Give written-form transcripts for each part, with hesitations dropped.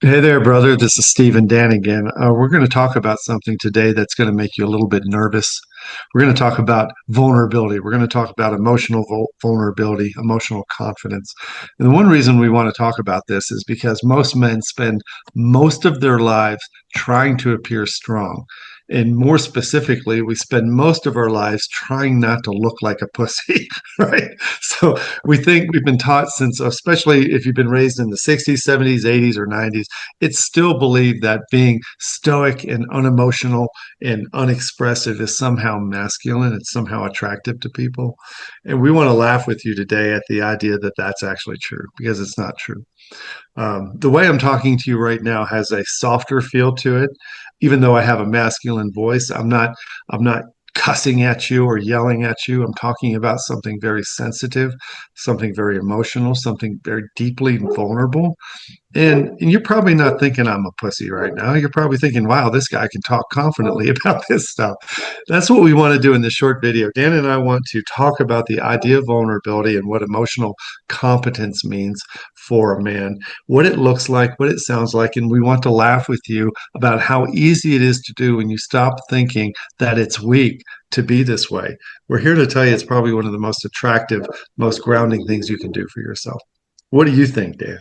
Hey there, brother. This is Steve and Dan again. We're going to talk about something today that's going to make you a little bit nervous. We're going to talk about vulnerability. We're going to talk about emotional vulnerability, emotional confidence. And the one reason we want to talk about this is because most men spend most of their lives trying to appear strong. And more specifically, we spend most of our lives trying not to look like a pussy, right? So we think we've been taught since, especially if you've been raised in the 60s, 70s, 80s, or 90s, it's still believed that being stoic and unemotional and unexpressive is somehow masculine. It's somehow attractive to people. And we want to laugh with you today at the idea that that's actually true because it's not true. The way I'm talking to you right now has a softer feel to it, even though I have a masculine voice. I'm not cussing at you or yelling at you. I'm talking about something very sensitive, something very emotional, something very deeply vulnerable. And you're probably not thinking I'm a pussy right now. You're probably thinking, wow, this guy can talk confidently about this stuff. That's what we want to do in this short video. Dan and I want to talk about the idea of vulnerability and what emotional competence means for a man, what it looks like, what it sounds like. And we want to laugh with you about how easy it is to do when you stop thinking that it's weak to be this way. We're here to tell you it's probably one of the most attractive, most grounding things you can do for yourself. What do you think, Dan?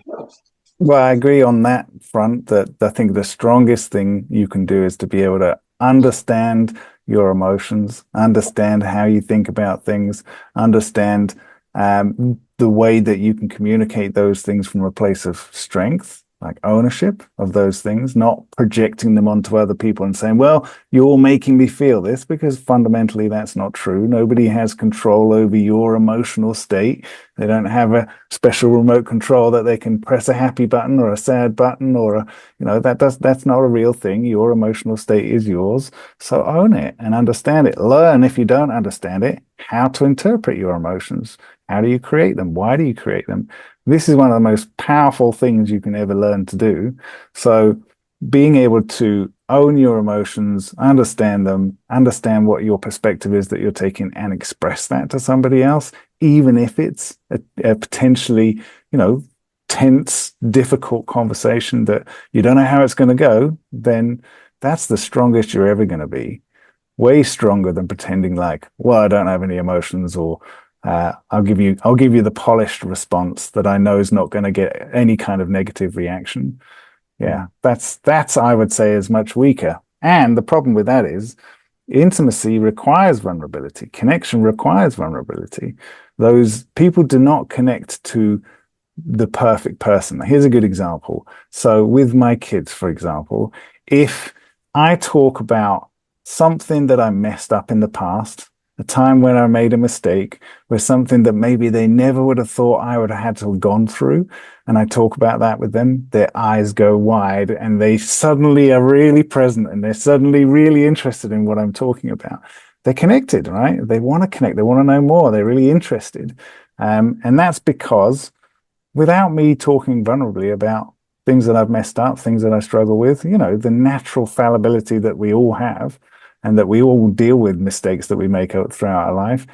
Well, I agree on that front that I think the strongest thing you can do is to be able to understand your emotions, understand how you think about things, understand the way that you can communicate those things from a place of strength, like ownership of those things, not projecting them onto other people and saying, well, you're making me feel this, because fundamentally that's not true. Nobody has control over your emotional state. They don't have a special remote control that they can press a happy button or a sad button or that's not a real thing. Your emotional state is yours. So own it and understand it. Learn, if you don't understand it, how to interpret your emotions. How do you create them? Why do you create them? This is one of the most powerful things you can ever learn to do. So being able to own your emotions, understand them, understand what your perspective is that you're taking, and express that to somebody else, even if it's a potentially, tense, difficult conversation that you don't know how it's going to go, then that's the strongest you're ever going to be. Way stronger than pretending like, well, I don't have any emotions, or I'll give you the polished response that I know is not going to get any kind of negative reaction. Yeah, that's I would say is much weaker. And the problem with that is intimacy requires vulnerability. Connection requires vulnerability. Those people do not connect to the perfect person. Here's a good example. So with my kids, for example, if I talk about something that I messed up in the past, a time when I made a mistake, where something that maybe they never would have thought I would have had to have gone through, and I talk about that with them, their eyes go wide and they suddenly are really present and they're suddenly really interested in what I'm talking about. They're connected, right? They want to connect. They want to know more. They're really interested. And that's because without me talking vulnerably about things that I've messed up, things that I struggle with, the natural fallibility that we all have, and that we all deal with mistakes that we make out throughout our life,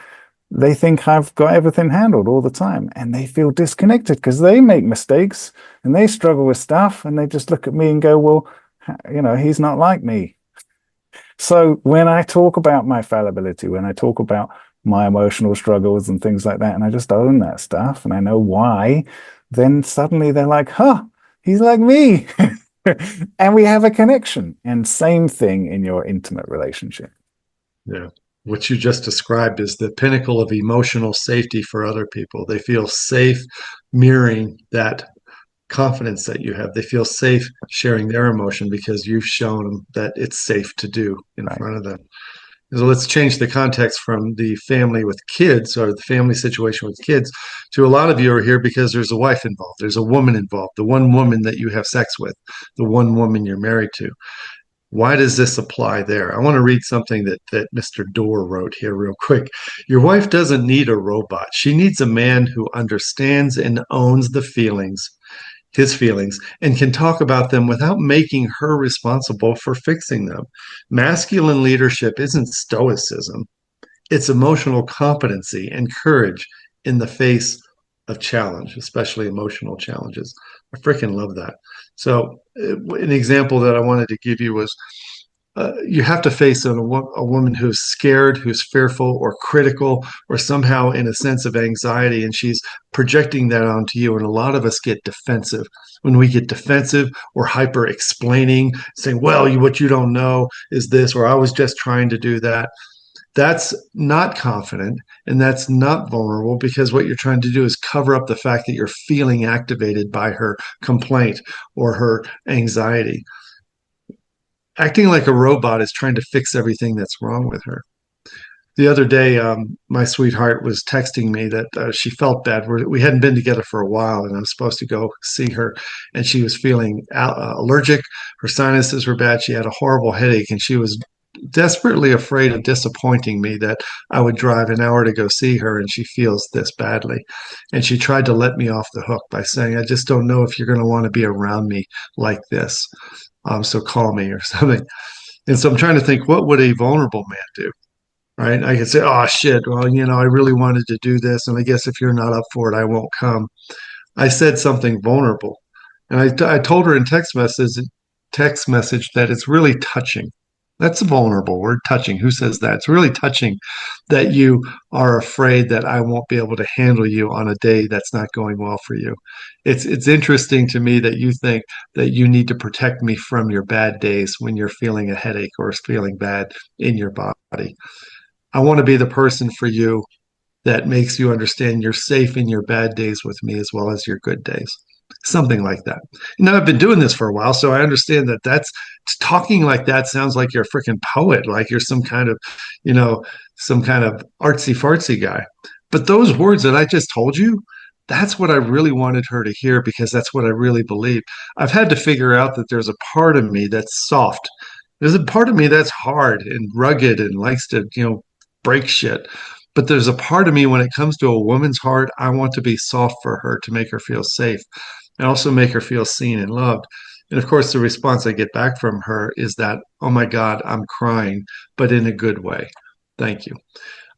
they think I've got everything handled all the time, and they feel disconnected because they make mistakes and they struggle with stuff, and they just look at me and go, well, he's not like me. So when I talk about my fallibility, when I talk about my emotional struggles and things like that, and I just own that stuff and I know why, then suddenly they're like, huh, he's like me. And we have a connection. And same thing in your intimate relationship. Yeah. What you just described is the pinnacle of emotional safety for other people. They feel safe mirroring that confidence that you have. They feel safe sharing their emotion because you've shown them that it's safe to do in Right. front of them. So let's change the context from the family with kids or the family situation with kids to a lot of you are here because there's a wife involved, there's a woman involved, the one woman that you have sex with, the one woman you're married to. Why does this apply there? I want to read something that Mr. Dorr wrote here real quick. Your wife doesn't need a robot. She needs a man who understands and owns his feelings, and can talk about them without making her responsible for fixing them. Masculine leadership isn't stoicism, it's emotional competency and courage in the face of challenge, especially emotional challenges. I freaking love that. So an example that I wanted to give you was you have to face a woman who's scared, who's fearful or critical, or somehow in a sense of anxiety, and she's projecting that onto you. And a lot of us get defensive. When we get defensive or hyper explaining, saying, well, what you don't know is this, or I was just trying to do that. That's not confident and that's not vulnerable, because what you're trying to do is cover up the fact that you're feeling activated by her complaint or her anxiety. Acting like a robot is trying to fix everything that's wrong with her. The other day, my sweetheart was texting me that she felt bad. We hadn't been together for a while, and I was supposed to go see her, and she was feeling allergic. Her sinuses were bad. She had a horrible headache, and she was desperately afraid of disappointing me, that I would drive an hour to go see her and she feels this badly. And she tried to let me off the hook by saying, I just don't know if you're going to want to be around me like this. So call me or something. And so I'm trying to think, what would a vulnerable man do? Right? I could say, oh shit, well, I really wanted to do this. And I guess if you're not up for it, I won't come. I said something vulnerable. And I told her in text message that it's really touching. That's a vulnerable word, touching. Who says that? It's really touching that you are afraid that I won't be able to handle you on a day that's not going well for you. It's interesting to me that you think that you need to protect me from your bad days when you're feeling a headache or feeling bad in your body. I want to be the person for you that makes you understand you're safe in your bad days with me as well as your good days. Something like that. I've been doing this for a while, so I understand that that's talking like that sounds like you're a freaking poet, like you're you know, some kind of artsy fartsy guy. But those words that I just told you, that's what I really wanted her to hear, because that's what I really believe. I've had to figure out that there's a part of me that's soft. There's a part of me that's hard and rugged and likes to, break shit. But there's a part of me when it comes to a woman's heart, I want to be soft for her to make her feel safe and also make her feel seen and loved. And of course, the response I get back from her is that, oh my God, I'm crying, but in a good way. Thank you.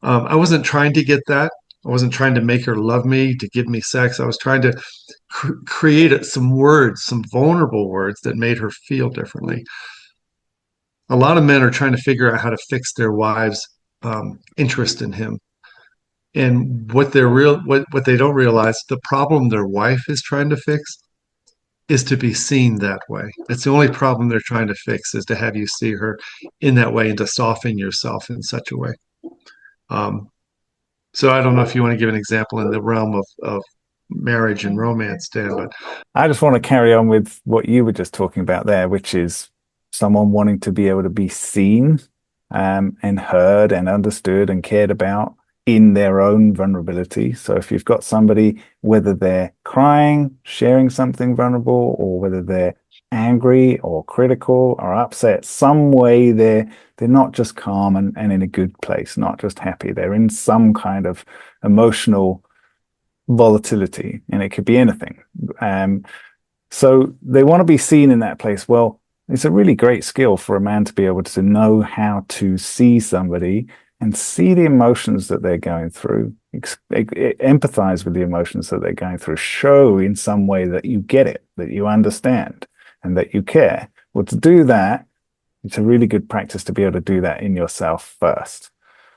I wasn't trying to get that. I wasn't trying to make her love me, to give me sex. I was trying to create some words, some vulnerable words that made her feel differently. A lot of men are trying to figure out how to fix their wives' interest in him. And what they don't realize, the problem their wife is trying to fix is to be seen that way. It's the only problem they're trying to fix, is to have you see her in that way and to soften yourself in such a way. Um, so I don't know if you want to give an example in the realm of marriage and romance, Dan, but I just want to carry on with what you were just talking about there, which is someone wanting to be able to be seen, and heard and understood and cared about in their own vulnerability. So if you've got somebody, whether they're crying, sharing something vulnerable, or whether they're angry or critical or upset, some way they're not just calm and in a good place, not just happy. They're in some kind of emotional volatility, and it could be anything. So they want to be seen in that place. Well, it's a really great skill for a man to be able to know how to see somebody and see the emotions that they're going through, empathize with the emotions that they're going through, show in some way that you get it, that you understand, and that you care. Well, to do that, it's a really good practice to be able to do that in yourself first.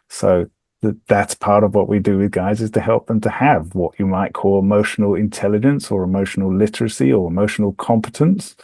So that's part of what we do with guys, is to help them to have what you might call emotional intelligence or emotional literacy or emotional competence.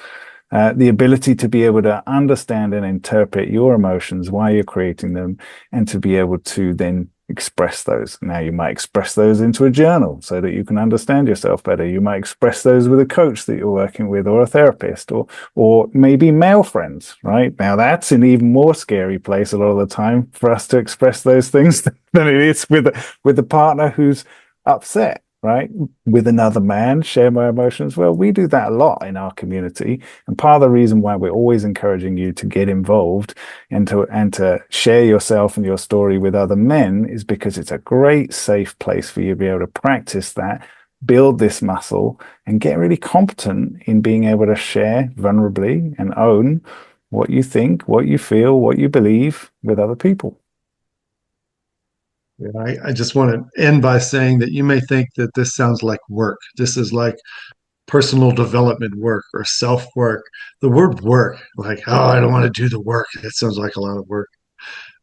The ability to be able to understand and interpret your emotions, why you're creating them, and to be able to then express those. Now, you might express those into a journal so that you can understand yourself better. You might express those with a coach that you're working with, or a therapist, or maybe male friends, right? Now, that's an even more scary place a lot of the time for us to express those things than it is with a partner who's upset. Right, with another man, share my emotions. Well, we do that a lot in our community, and part of the reason why we're always encouraging you to get involved and to share yourself and your story with other men is because it's a great safe place for you to be able to practice that, build this muscle, and get really competent in being able to share vulnerably and own what you think, what you feel, what you believe with other people. yeah, I just want to end by saying that you may think that this sounds like work. This is like personal development work or self work. The word work, like, oh, I don't want to do the work. That sounds like a lot of work.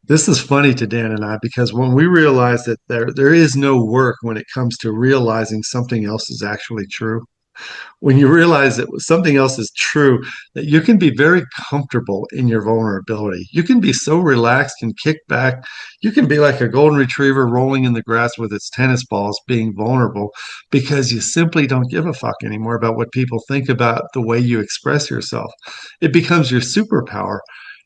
This is funny to Dan and I because when we realize that there is no work when it comes to realizing something else is actually true, when you realize that something else is true, that you can be very comfortable in your vulnerability. You can be so relaxed and kick back. You can be like a golden retriever rolling in the grass with its tennis balls, being vulnerable because you simply don't give a fuck anymore about what people think about the way you express yourself. It becomes your superpower.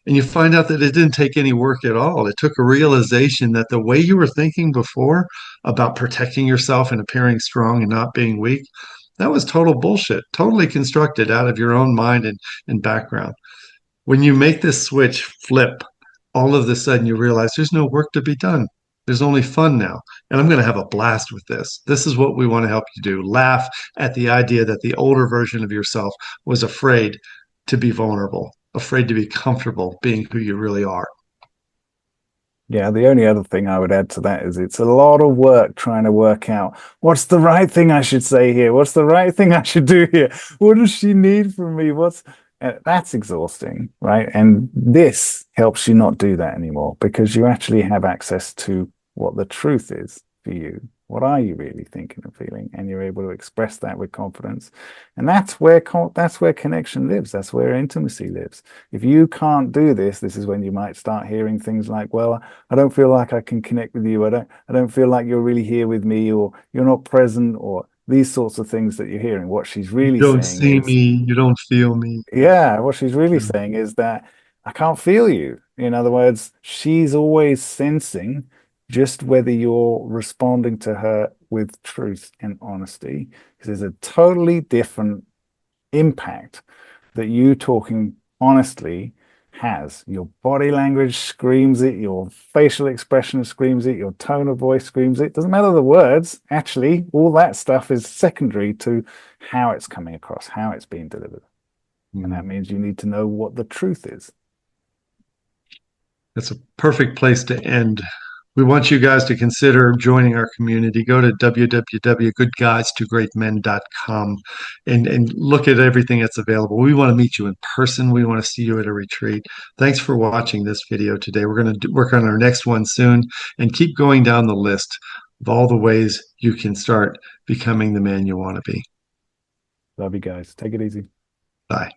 And you find out that it didn't take any work at all. It took a realization that the way you were thinking before about protecting yourself and appearing strong and not being weak, that was total bullshit, totally constructed out of your own mind and background. When you make this switch flip, all of a sudden you realize there's no work to be done. There's only fun now. And I'm going to have a blast with this. This is what we want to help you do. Laugh at the idea that the older version of yourself was afraid to be vulnerable, afraid to be comfortable being who you really are. Yeah, the only other thing I would add to that is it's a lot of work trying to work out what's the right thing I should say here? What's the right thing I should do here? What does she need from me? That's exhausting, right? And this helps you not do that anymore because you actually have access to what the truth is for you. What are you really thinking and feeling? And you're able to express that with confidence. And that's where connection lives. That's where intimacy lives. If you can't do this, this is when you might start hearing things like, well, I don't feel like I can connect with you. I don't feel like you're really here with me, or you're not present, or these sorts of things that you're hearing. What she's You really don't saying see is, me, you don't feel me. yeah, what she's really Yeah. saying is that I can't feel you. In other words, she's always sensing just whether you're responding to her with truth and honesty. Because there's a totally different impact that you talking honestly has. Your body language screams it, your facial expression screams it, your tone of voice screams it. Doesn't matter the words. Actually, all that stuff is secondary to how it's coming across, how it's being delivered. And that Mm. means you need to know what the truth is. That's a perfect place to end. We want you guys to consider joining our community. Go to www.goodguidestogreatmen.com and look at everything that's available. We want to meet you in person. We want to see you at a retreat. Thanks for watching this video today. We're going to work on our next one soon and keep going down the list of all the ways you can start becoming the man you want to be. Love you guys. Take it easy. Bye.